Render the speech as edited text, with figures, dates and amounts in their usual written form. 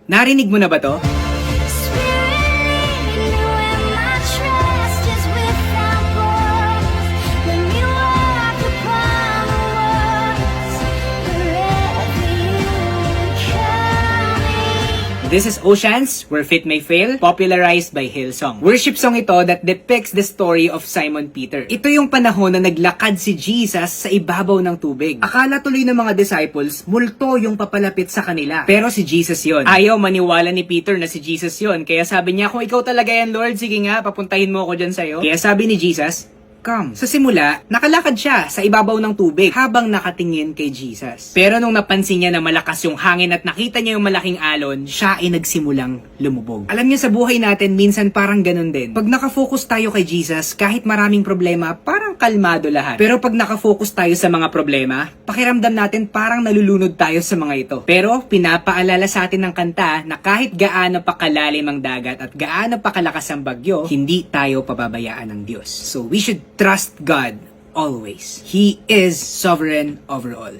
Narinig mo na ba to? This is Oceans, Where Fit May Fail, popularized by Hillsong. Worship song ito that depicts the story of Simon Peter. Ito yung panahon na naglakad si Jesus sa ibabaw ng tubig. Akala tuloy ng mga disciples, multo yung papalapit sa kanila. Pero si Jesus yon. Ayaw maniwala ni Peter na si Jesus yon. Kaya sabi niya, kung ikaw talaga yan, Lord, sige nga, papuntahin mo ako dyan sa'yo. Kaya sabi ni Jesus, come. Sa simula, nakalakad siya sa ibabaw ng tubig habang nakatingin kay Jesus. Pero nung napansin niya na malakas yung hangin at nakita niya yung malaking alon, siya ay nagsimulang lumubog. Alam niyo sa buhay natin, minsan parang ganun din. Pag nakafocus tayo kay Jesus, kahit maraming problema, parang kalmado lahat. Pero pag nakafocus tayo sa mga problema, pakiramdam natin parang nalulunod tayo sa mga ito. Pero pinapaalala sa atin ng kanta na kahit gaano pa kalalim ang dagat at gaano pa kalakas ang bagyo, hindi tayo pababayaan ng Diyos. So we should trust God always. He is sovereign over all.